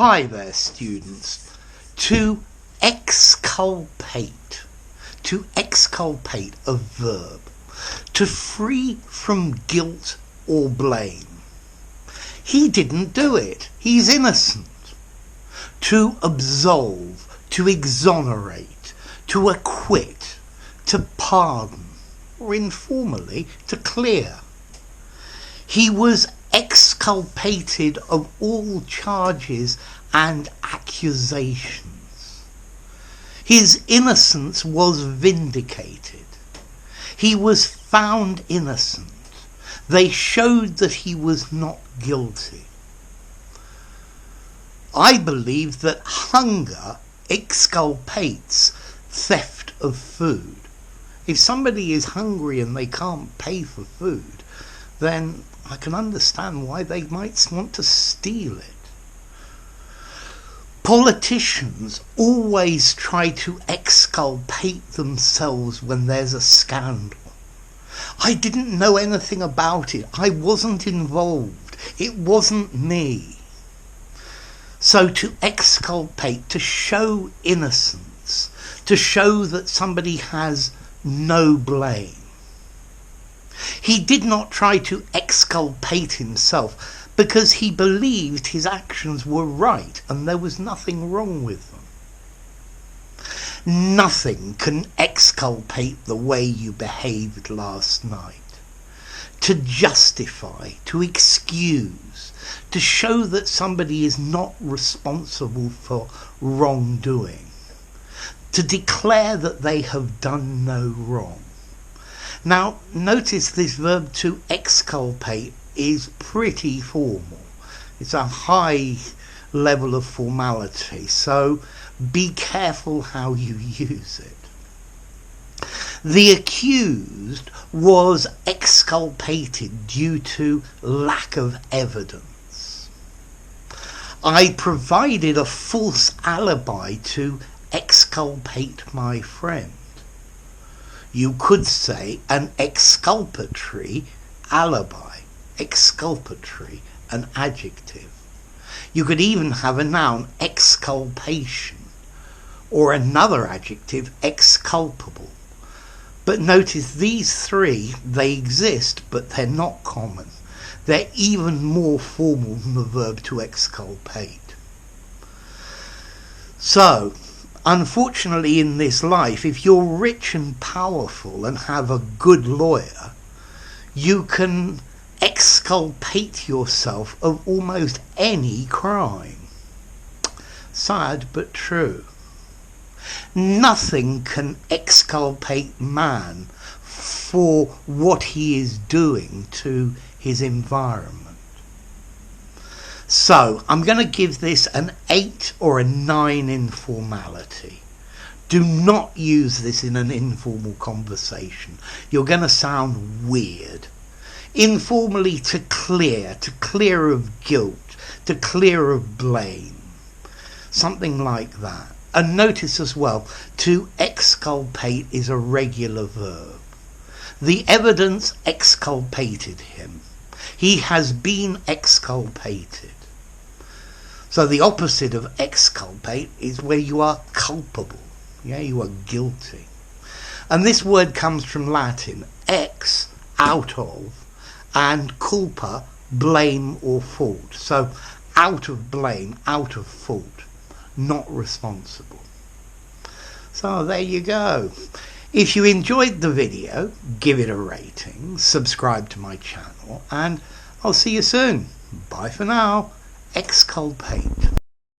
Hi there, students. To exculpate. To exculpate, a verb. To free from guilt or blame. He didn't do it. He's innocent. To absolve. To exonerate. To acquit. To pardon. Or informally, to clear. He was exculpated of all charges and accusations. His innocence was vindicated. He was found innocent. They showed that he was not guilty. I believe that hunger exculpates theft of food. If somebody is hungry and they can't pay for food, then I can understand why they might want to steal it. Politicians always try to exculpate themselves when there's a scandal. I didn't know anything about it. I wasn't involved. It wasn't me. So to exculpate, to show innocence, to show that somebody has no blame. He did not try to exculpate himself because he believed his actions were right and there was nothing wrong with them. Nothing can exculpate the way you behaved last night. To justify, to excuse, to show that somebody is not responsible for wrongdoing. To declare that they have done no wrong. Now, notice this verb to exculpate is pretty formal. It's a high level of formality, so be careful how you use it. The accused was exculpated due to lack of evidence. I provided a false alibi to exculpate my friend. You could say an exculpatory alibi. Exculpatory, an adjective. You could even have a noun, exculpation, or another adjective, exculpable. But notice these three, they exist, but they're not common. They're even more formal than the verb to exculpate. So, unfortunately in this life, if you're rich and powerful and have a good lawyer, you can exculpate yourself of almost any crime. Sad but true. Nothing can exculpate man for what he is doing to his environment. So, I'm going to give this an 8 or a 9 in formality. Do not use this in an informal conversation. You're going to sound weird. Informally, to clear of guilt, to clear of blame. Something like that. And notice as well, to exculpate is a regular verb. The evidence exculpated him. He has been exculpated. So the opposite of exculpate is where you are culpable. Yeah, you are guilty. And this word comes from Latin, ex, out of, and culpa, blame or fault. So out of blame, out of fault, not responsible. So there you go. If you enjoyed the video, give it a rating, subscribe to my channel, and I'll see you soon. Bye for now. Exculpate.